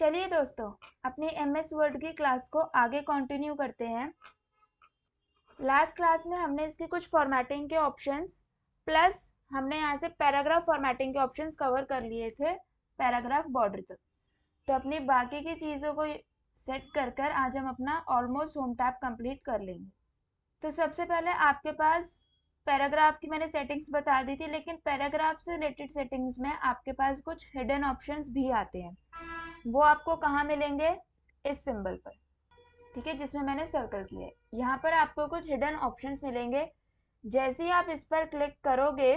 चलिए दोस्तों, अपनी एमएस वर्ड की क्लास को आगे कंटिन्यू करते हैं। लास्ट क्लास में हमने इसकी कुछ फॉर्मेटिंग के ऑप्शंस प्लस हमने यहाँ से पैराग्राफ फॉर्मेटिंग के ऑप्शंस कवर कर लिए थे पैराग्राफ बॉर्डर तक। तो अपनी बाकी की चीज़ों को सेट कर कर आज हम अपना ऑलमोस्ट होम टैब कंप्लीट कर लेंगे। तो सबसे पहले आपके पास पैराग्राफ की मैंने सेटिंग्स बता दी थी, लेकिन पैराग्राफ से रिलेटेड सेटिंग्स में आपके पास कुछ हिडन ऑप्शंस भी आते हैं। वो आपको कहाँ मिलेंगे? इस सिंबल पर, ठीक है, जिसमें मैंने सर्कल किया है। यहाँ पर आपको कुछ हिडन ऑप्शंस मिलेंगे। जैसे ही आप इस पर क्लिक करोगे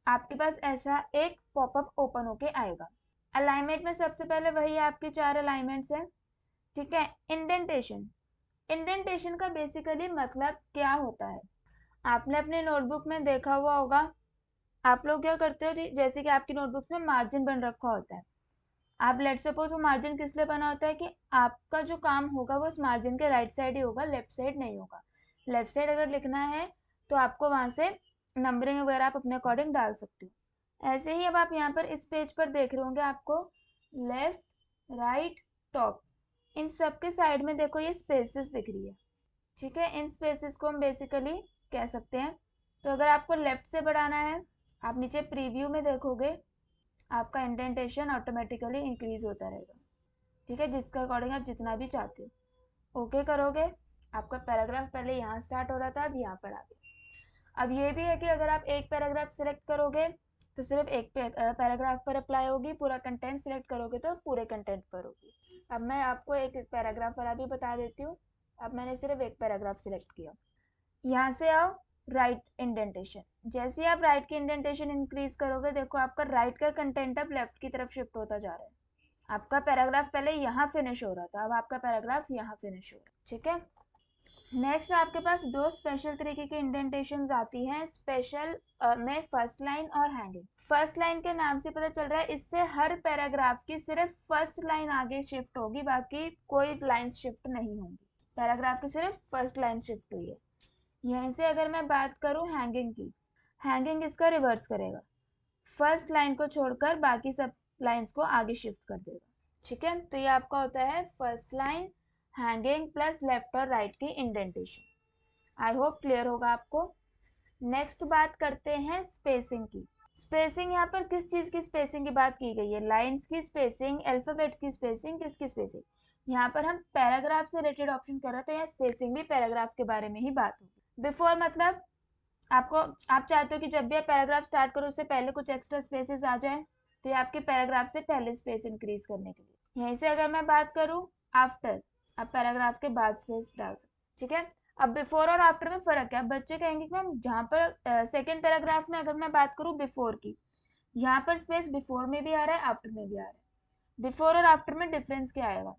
आपके पास ऐसा एक पॉपअप ओपन होके आएगा। अलाइनमेंट में सबसे पहले वही आपके 4 अलाइनमेंट्स हैं, ठीक है। इंडेंटेशन, इंडेंटेशन का बेसिकली मतलब क्या होता है? आपने अपने नोटबुक में देखा हुआ होगा। आप लोग क्या करते हो, जैसे कि आपकी नोटबुक में मार्जिन बन रखा होता है। आप लेट सपोज वो मार्जिन किस लिए बना होता है कि आपका जो काम होगा वो उस मार्जिन के राइट साइड ही होगा, लेफ्ट साइड नहीं होगा। लेफ्ट साइड अगर लिखना है तो आपको वहां से नंबरिंग वगैरह आप अपने अकॉर्डिंग डाल सकते हो। ऐसे ही अब आप यहाँ पर इस पेज पर देख रहे होंगे, आपको लेफ्ट, राइट, टॉप, इन सब के साइड में देखो ये स्पेसेस दिख रही है, ठीक है। इन स्पेसेस को हम बेसिकली कह सकते हैं। तो अगर आपको लेफ्ट से बढ़ाना है, आप नीचे प्रीव्यू में देखोगे आपका इंडेंटेशन ऑटोमेटिकली इंक्रीज होता रहेगा, ठीक है, जिसके अकॉर्डिंग आप जितना भी चाहते हो। ओके करोगे, आपका पैराग्राफ पहले यहाँ स्टार्ट हो रहा था, अब यहाँ पर आ गया। अब ये भी है कि अगर आप एक पैराग्राफ सिलेक्ट करोगे तो सिर्फ एक पैराग्राफ पर अप्लाई होगी, पूरा कंटेंट सिलेक्ट करोगे तो पूरे कंटेंट पर होगी। अब मैं आपको एक पैराग्राफ पर अभी बता देती हूँ। अब मैंने सिर्फ एक पैराग्राफ सिलेक्ट किया। यहाँ से आओ राइट इंडेंटेशन। जैसे ही आप राइट की इंडेंटेशन इंक्रीज करोगे, देखो आपका राइट का कंटेंट अब लेफ्ट की तरफ शिफ्ट होता जा रहा है। आपका पैराग्राफ पहले यहाँ फिनिश हो रहा था, अब आपका पैराग्राफ यहाँ फिनिश हो रहा है, ठीक है। नेक्स्ट आपके पास दो स्पेशल तरीके की इंडेंटेशन आती हैं स्पेशल में, फर्स्ट लाइन और हैंगिंग। फर्स्ट लाइन के नाम से पता चल रहा है इससे हर पैराग्राफ की सिर्फ फर्स्ट लाइन आगे शिफ्ट होगी, बाकी कोई लाइन शिफ्ट नहीं होंगी। पैराग्राफ की सिर्फ फर्स्ट लाइन शिफ्ट हुई है। यहीं से अगर मैं बात करूं हैंगिंग की, हैंगिंग इसका रिवर्स करेगा, फर्स्ट लाइन को छोड़कर बाकी सब लाइंस को आगे शिफ्ट कर देगा, ठीक है। तो ये आपका होता है first line, hanging plus left और राइट की इंडेंटेशन। आई होप क्लियर होगा आपको। नेक्स्ट बात करते हैं स्पेसिंग की। स्पेसिंग यहाँ पर किस चीज की स्पेसिंग की बात की गई है? लाइंस की स्पेसिंग, अल्फाबेट्स की स्पेसिंग, किसकी स्पेसिंग? यहाँ पर हम पैराग्राफ से रिलेटेड ऑप्शन कर रहे हैं, तो यहाँ स्पेसिंग भी पैराग्राफ के बारे में ही बात होगी। बिफोर मतलब आपको, आप चाहते हो कि जब भी आप पैराग्राफ स्टार्ट करो उससे पहले कुछ एक्स्ट्रा स्पेसेस आ जाए, तो ये आपके पैराग्राफ से पहले स्पेस इंक्रीज करने के लिए। यहीं से अगर मैं बात करूं आफ्टर, आप पैराग्राफ के बाद स्पेस डाल सकते, ठीक है। अब बिफोर और आफ्टर में फर्क है। अब बच्चे कहेंगे कि मैम जहाँ पर सेकेंड पैराग्राफ में अगर मैं बात करूँ बिफोर की, यहाँ पर स्पेस बिफोर में भी आ रहा है, आफ्टर में भी आ रहा है। बिफोर और आफ्टर में डिफरेंस क्या आएगा?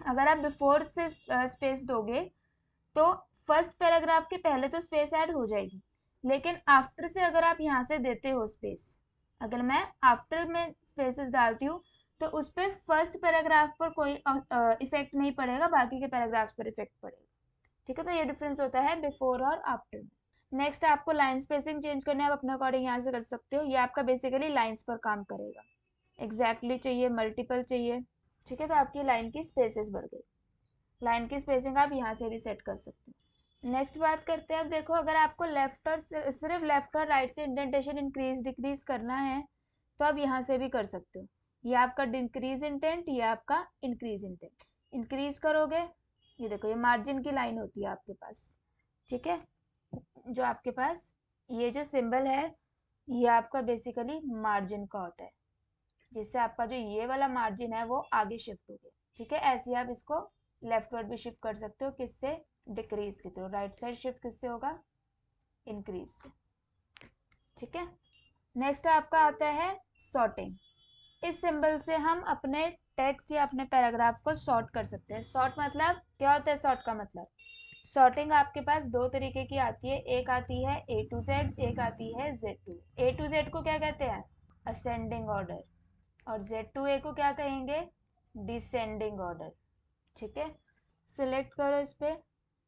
अगर आप बिफोर से स्पेस दोगे तो फर्स्ट पैराग्राफ के पहले तो स्पेस ऐड हो जाएगी, लेकिन आफ्टर से अगर आप यहाँ से देते हो स्पेस, अगर मैं आफ्टर में स्पेसेस डालती हूँ तो उस पर फर्स्ट पैराग्राफ पर कोई इफेक्ट नहीं पड़ेगा, बाकी के पैराग्राफ्स पर इफेक्ट पड़ेगा, ठीक है। तो ये डिफरेंस होता है बिफोर और आफ्टर में। नेक्स्ट आपको लाइन स्पेसिंग चेंज करना है, आप अपने अकॉर्डिंग यहाँ से कर सकते हो। ये आपका बेसिकली लाइन्स पर काम करेगा। एग्जैक्टली चाहिए, मल्टीपल चाहिए, ठीक है, तो आपकी लाइन की स्पेसेस बढ़ गई। लाइन की स्पेसिंग आप यहाँ से भी सेट कर सकते हैं। नेक्स्ट बात करते हैं। अब देखो, अगर आपको लेफ्ट और सिर्फ लेफ्ट और राइट से इंडेंटेशन इंक्रीज डिक्रीज करना है तो आप यहाँ से भी कर सकते हो। ये आपका डिक्रीज इंटेंट, ये आपका इंक्रीज इंटेंट। इंक्रीज करोगे, ये देखो ये मार्जिन की लाइन होती है आपके पास, ठीक है। जो आपके पास ये जो सिंबल है ये आपका बेसिकली मार्जिन का होता है, जिससे आपका जो ये वाला मार्जिन है वो आगे शिफ्ट हो गया, ठीक है। ऐसे आप इसको लेफ्टवर्ड भी शिफ्ट कर सकते हो, किससे? डिक्रीज की तरफ। राइट साइड शिफ्ट किससे होगा? इंक्रीज से, ठीक है। नेक्स्ट आपका आता है सॉर्टिंग। इस सिंबल से हम अपने टेक्स्ट या अपने पैराग्राफ को सॉर्ट कर सकते हैं। सॉर्ट मतलब क्या होता है? सॉर्ट का मतलब, सॉर्टिंग आपके पास दो तरीके की आती है। एक आती है ए टू जेड, एक आती है Z to. A to Z को क्या कहते हैं? Ascending order. और जेड टू ए को क्या कहेंगे? डिसेंडिंग ऑर्डर, ठीक है। सिलेक्ट करो इस पे।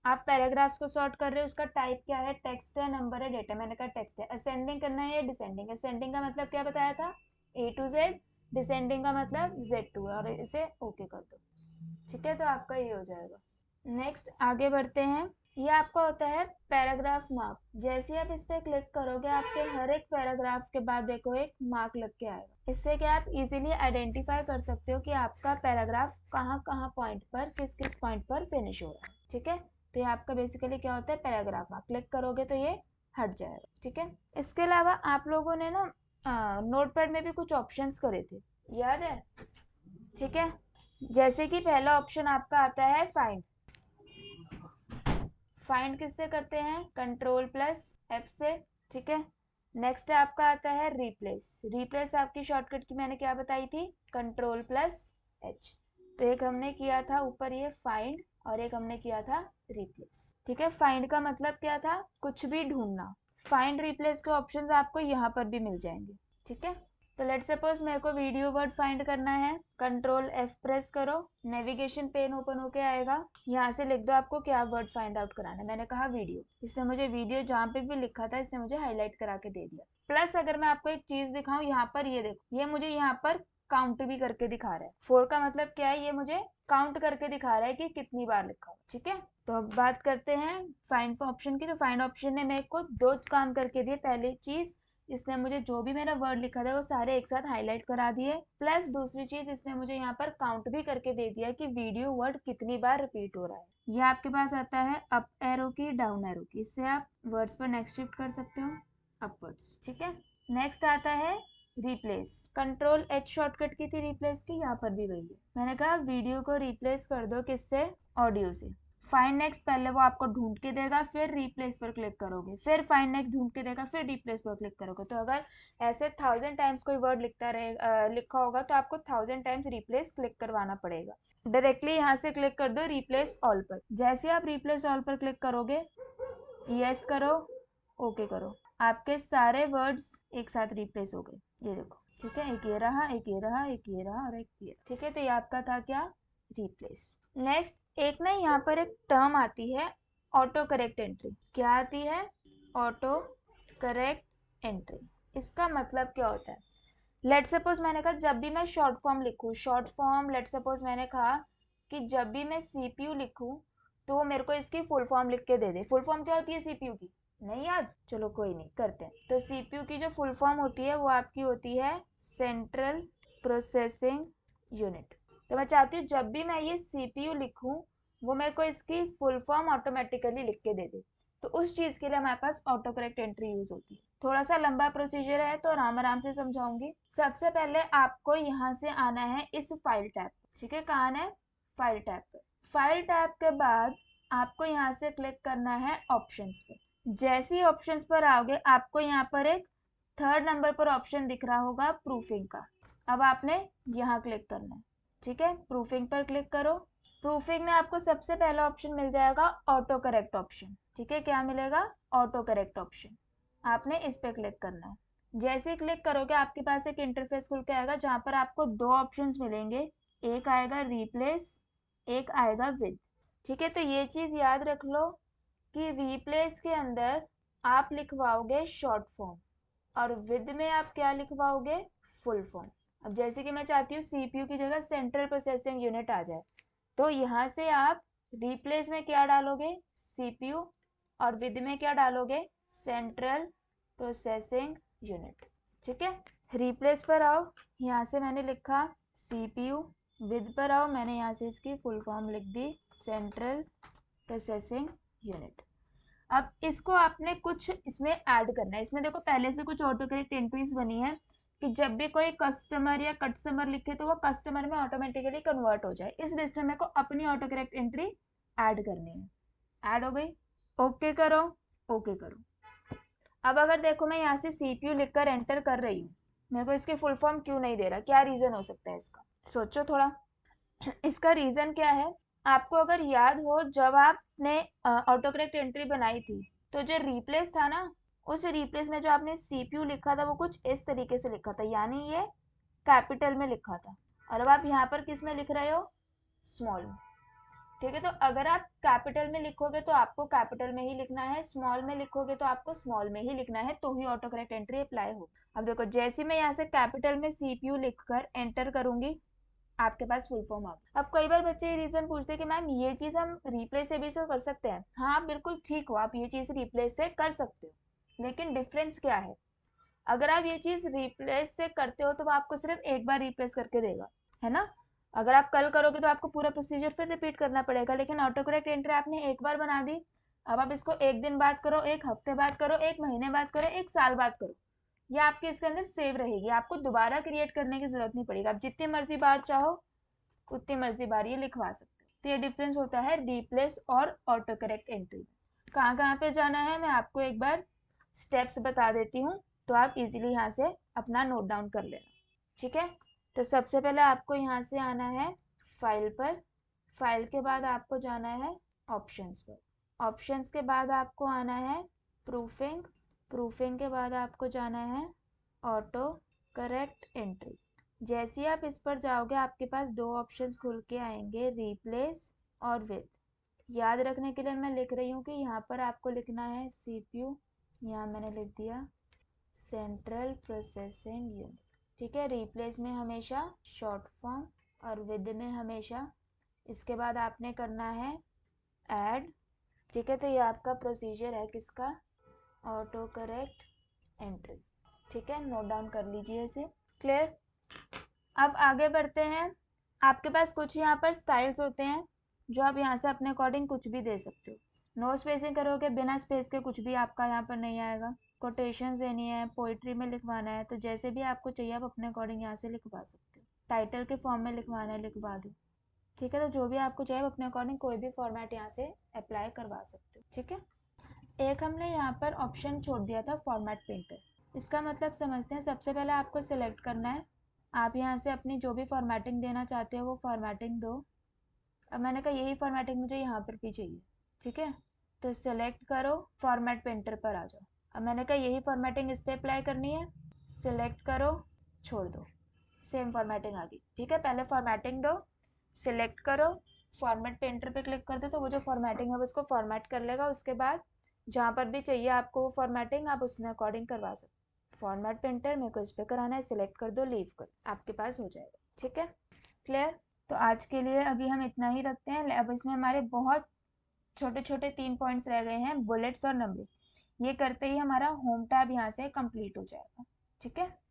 आप पैराग्राफ्स को सॉर्ट कर रहे हो, उसका टाइप क्या है? टेक्स्ट है, नंबर है, डेटा। मैंने कहा टेक्स्ट है। असेंडिंग करना है या डिसेंडिंग? असेंडिंग का मतलब क्या बताया था? ए टू जेड। डिसेंडिंग का मतलब Z2 है और इसे ओके कर दो। ठीक है, तो आपका ये हो जाएगा। नेक्स्ट आगे बढ़ते हैं। ये आपका होता है पैराग्राफ मार्क। जैसे ही आप इस पर क्लिक करोगे आपके हर एक पैराग्राफ के बाद देखो एक मार्क लग के आएगा। इससे क्या आप इजीली आइडेंटिफाई कर सकते हो कि आपका पैराग्राफ कहाँ कहाँ पॉइंट पर किस किस पॉइंट पर फिनिश हो रहा है। ठीक है, तो ये आपका बेसिकली क्या होता है पैराग्राफ मार्क। क्लिक करोगे तो ये हट जाएगा। ठीक है, इसके अलावा आप लोगों ने ना नोटपैड में भी कुछ ऑप्शंस करे थे, याद है? ठीक है, जैसे कि पहला ऑप्शन आपका आता है फाइंड। फाइंड किससे करते हैं? Ctrl+F से। ठीक है, नेक्स्ट आपका आता है रिप्लेस। रिप्लेस आपकी शॉर्टकट की मैंने क्या बताई थी? Ctrl+H। तो एक हमने किया था ऊपर ये फाइंड और एक हमने किया था रिप्लेस। ठीक है, फाइंड का मतलब क्या था? कुछ भी ढूंढना। फाइंड रिप्लेस के ऑप्शंस आपको यहाँ पर भी मिल जाएंगे। ठीक है, तो लेट्स सपोज मेरे को वीडियो वर्ड फाइंड करना है। Ctrl+F प्रेस करो, नेविगेशन पेन ओपन होके आएगा। यहाँ से लिख दो आपको क्या वर्ड फाइंड आउट कराना है। मैंने कहा वीडियो, इसने मुझे वीडियो जहाँ पे भी लिखा था इसने मुझे हाईलाइट करा के दे दिया। प्लस अगर मैं आपको एक चीज दिखाऊं, यहाँ पर ये देखो, ये मुझे यहाँ पर काउंट भी करके दिखा रहा है। 4 का मतलब क्या है? ये मुझे काउंट करके दिखा रहा है कि कितनी बार लिखा हुआ। ठीक है, तो अब बात करते हैं फाइंड ऑप्शन की। तो फाइंड ऑप्शन ने मेरे को 2 काम करके दिए। पहली चीज, इसने मुझे जो भी मेरा वर्ड लिखा था वो सारे एक साथ हाईलाइट करा दिए। प्लस दूसरी चीज, इसने मुझे यहाँ पर काउंट भी करके दे दिया कि वीडियो वर्ड कितनी बार रिपीट हो रहा है। ये आपके पास आता है अप एरो की, डाउन एरो की। इससे आप वर्ड्स पर नेक्स्ट शिफ्ट कर सकते हो अपवर्ड्स। ठीक है, नेक्स्ट आता है रिप्लेस। Ctrl+H शॉर्टकट की थी रिप्लेस की, यहाँ पर भी वही है। मैंने कहा वीडियो को रिप्लेस कर दो, किससे? ऑडियो से। फाइंड नेक्स्ट पहले वो आपको ढूंढ के देगा, फिर रिप्लेस पर क्लिक करोगे, फिर फाइंड नेक्स्ट ढूंढ के देगा, फिर रिप्लेस पर क्लिक करोगे। तो अगर ऐसे 1000 टाइम्स कोई वर्ड लिखा होगा तो आपको 1000 टाइम्स रिप्लेस क्लिक करवाना पड़ेगा। डायरेक्टली यहाँ से क्लिक कर दो रिप्लेस ऑल पर। जैसे आप रिप्लेस ऑल पर क्लिक करोगे, यस करो, ओके करो, आपके सारे वर्ड्स एक साथ रिप्लेस हो गए। ये देखो, ठीक है, एक ये रहा, एक ये रहा, एक ये रहा और एक ये। ठीक है, तो ये आपका था क्या? रिप्लेस। नेक्स्ट एक ना यहाँ पर एक टर्म आती है ऑटो करेक्ट एंट्री। क्या आती है? Auto correct entry. इसका मतलब क्या होता है? लेट सपोज मैंने कहा जब भी मैं शॉर्ट फॉर्म लिखूं, शॉर्ट फॉर्म लेट सपोज मैंने कहा कि जब भी मैं CPU लिखूं तो वो मेरे को इसकी फुल फॉर्म लिख के दे दे। फुल फॉर्म क्या होती है CPU की? नहीं याद? चलो कोई नहीं, करते हैं। तो CPU की जो फुल फॉर्म होती है वो आपकी होती है सेंट्रल प्रोसेसिंग यूनिट। तो मैं चाहती हूँ जब भी मैं ये CPU लिखूं वो मेरे को इसकी फुल फॉर्म ऑटोमेटिकली लिख के दे दे। तो उस चीज के लिए हमारे पास ऑटो करेक्ट एंट्री यूज होती है। थोड़ा सा लंबा प्रोसीजर है तो आराम आराम से समझाऊंगी। सबसे पहले आपको यहाँ से आना है इस फाइल टैब। ठीक है, कहाँ है? फाइल टैब पे। फाइल टैब के बाद आपको यहाँ से क्लिक करना है ऑप्शंस पे। जैसे ही ऑप्शंस पर आओगे आपको यहाँ पर एक 3rd नंबर पर ऑप्शन दिख रहा होगा प्रूफिंग का। अब आपने यहाँ क्लिक करना है। ठीक है, प्रूफिंग पर क्लिक करो। प्रूफिंग में आपको सबसे पहला ऑप्शन मिल जाएगा ऑटो करेक्ट ऑप्शन। ठीक है, क्या मिलेगा? Auto correct option. आपने इस पे क्लिक करना है। जैसे ही क्लिक करोगे आपके पास एक इंटरफेस खुल के आएगा जहां पर आपको 2 ऑप्शंस मिलेंगे। एक आएगा रिप्लेस, एक आएगा विद। ठीक है, तो ये चीज याद रख लो कि रिप्लेस के अंदर आप लिखवाओगे शॉर्ट फॉर्म और विद में आप क्या लिखवाओगे? Full form. अब जैसे कि मैं चाहती हूँ CPU की जगह सेंट्रल प्रोसेसिंग यूनिट आ जाए, तो यहाँ से आप रिप्लेस में क्या डालोगे? CPU और विद में क्या डालोगे? Central processing unit. ठीक है, रिप्लेस पर आओ, यहाँ से मैंने लिखा CPU। विद पर आओ, मैंने यहाँ से इसकी फुल फॉर्म लिख दी सेंट्रल प्रोसेसिंग यूनिट। अब इसको आपने कुछ इसमें ऐड करना है। इसमें देखो पहले से कुछ ऑटो करेक्ट एंट्रीज बनी है कि जब भी कोई कस्टमर या कस्टमर लिखे तो वो कस्टमर में ऑटोमेटिकली कन्वर्ट हो जाए। इस लिस्ट में मेरे को अपनी ऑटो करेक्ट एंट्री ऐड करनी है। ऐड हो गई, ओके करो, ओके करो। अब अगर देखो मैं यहाँ से CPU लिखकर एंटर कर रही हूँ, मेरे को इसकी फुल फॉर्म क्यों नहीं दे रहा? क्या रीजन हो सकता है इसका? सोचो थोड़ा। इसका रीजन क्या है? आपको अगर याद हो जब आपने ऑटो करेक्ट एंट्री बनाई थी तो जो रिप्लेस था ना, उस रिप्लेस में जो आपने CPU लिखा था वो कुछ इस तरीके से लिखा था, यानी ये कैपिटल में लिखा था। और अब आप यहाँ पर किस में लिख रहे हो? स्मॉल में। ठीक है। तो अगर आप कैपिटल में लिखोगे तो आपको कैपिटल में ही लिखना है, स्मॉल में लिखोगे तो आपको स्मॉल में ही लिखना है, तो ही ऑटो करेक्ट एंट्री अप्लाई हो। अब देखो, जैसे मैं यहाँ से कैपिटल में CPU लिखकर एंटर करूंगी, आपके पास फुल फॉर्म आ गया। अब कई बार बच्चे ये रीजन पूछते हैं कि मैम ये चीज हम रिप्लेस से भी तो कर सकते हैं। हाँ, आप बिल्कुल ठीक हो, आप ये चीज रिप्लेस से कर सकते हो, लेकिन डिफरेंस क्या है? अगर आप ये चीज रिप्लेस से करते हो तो वो आपको सिर्फ एक बार रिप्लेस करके देगा, है ना। अगर आप कल करोगे तो आपको पूरा प्रोसीजर फिर रिपीट करना पड़ेगा, लेकिन ऑटो करेक्ट एंट्री आपने एक बार बना दी। अब आप इसको एक दिन बाद करो, एक हफ्ते बाद करो, एक महीने बाद करो, एक साल बाद करो, ये आपके इसके अंदर सेव रहेगी, आपको दोबारा क्रिएट करने की जरूरत नहीं पड़ेगी। आप जितनी मर्जी बार चाहो उतनी मर्जी बार ये लिखवा सकते हो। तो ये डिफरेंस होता है रिप्लेस और ऑटो करेक्ट एंट्री। कहाँ कहाँ पे जाना है मैं आपको एक बार स्टेप्स बता देती हूँ, तो आप इजीली यहाँ से अपना नोट डाउन कर लेना, ठीक है। तो सबसे पहले आपको यहाँ से आना है फाइल पर, फाइल के बाद आपको जाना है ऑप्शंस पर, ऑप्शंस के बाद आपको आना है प्रूफिंग, प्रूफिंग के बाद आपको जाना है ऑटो करेक्ट एंट्री। जैसे ही आप इस पर जाओगे आपके पास दो ऑप्शंस खुल के आएंगे, रिप्लेस और विद। याद रखने के लिए मैं लिख रही हूँ कि यहाँ पर आपको लिखना है CPU, यहाँ मैंने लिख दिया सेंट्रल प्रोसेसिंग यूनिट, ठीक है। रिप्लेस में हमेशा शॉर्ट फॉर्म और विद में हमेशा। इसके बाद आपने करना है ऐड, ठीक है। तो ये आपका प्रोसीजर है किसका, ऑटो करेक्ट एंट्री, ठीक है। नोट डाउन कर लीजिए इसे, क्लियर। अब आगे बढ़ते हैं। आपके पास कुछ यहाँ पर स्टाइल्स होते हैं जो आप यहाँ से अपने अकॉर्डिंग कुछ भी दे सकते हो। नो स्पेसिंग करोगे, बिना स्पेस के कुछ भी आपका यहाँ पर नहीं आएगा। कोटेशंस देनी है, पोइट्री में लिखवाना है, तो जैसे भी आपको चाहिए आप अपने अकॉर्डिंग यहाँ से लिखवा सकते हो। टाइटल के फॉर्म में लिखवाना है, लिखवा दो, ठीक है। तो जो भी आपको चाहिए अपने अकॉर्डिंग कोई भी फॉर्मेट यहाँ से अप्लाई करवा सकते हो, ठीक है। एक हमने यहाँ पर ऑप्शन छोड़ दिया था फॉर्मेट पेंटर, इसका मतलब समझते हैं। सबसे पहले आपको सिलेक्ट करना है, आप यहाँ से अपनी जो भी फॉर्मेटिंग देना चाहते हो वो फॉर्मेटिंग दो। अब मैंने कहा यही फॉर्मेटिंग मुझे यहाँ पर भी चाहिए, ठीक है। तो सिलेक्ट करो, फॉर्मेट पेंटर पर आ जाओ। अब मैंने कहा यही फॉर्मेटिंग इस पर अप्लाई करनी है, सिलेक्ट करो, छोड़ दो, सेम फॉर्मेटिंग आ गई, ठीक है। पहले फॉर्मेटिंग दो, सिलेक्ट करो, फॉर्मेट पेंटर पे क्लिक कर दो, तो वो जो फॉर्मेटिंग है वो उसको फॉर्मेट कर लेगा। उसके बाद जहाँ पर भी चाहिए आपको वो फॉर्मेटिंग आप उसमें अकॉर्डिंग करवा सकते। फॉर्मेट पेंटर मेरे को इस पर कराना है, सिलेक्ट कर दो, लीव कर, आपके पास हो जाएगा, ठीक है, क्लियर। तो आज के लिए अभी हम इतना ही रखते हैं। अब इसमें हमारे बहुत छोटे छोटे 3 पॉइंट्स रह गए हैं, बुलेट्स और नंबरिंग। ये करते ही हमारा होम टैब यहाँ से कंप्लीट हो जाएगा, ठीक है।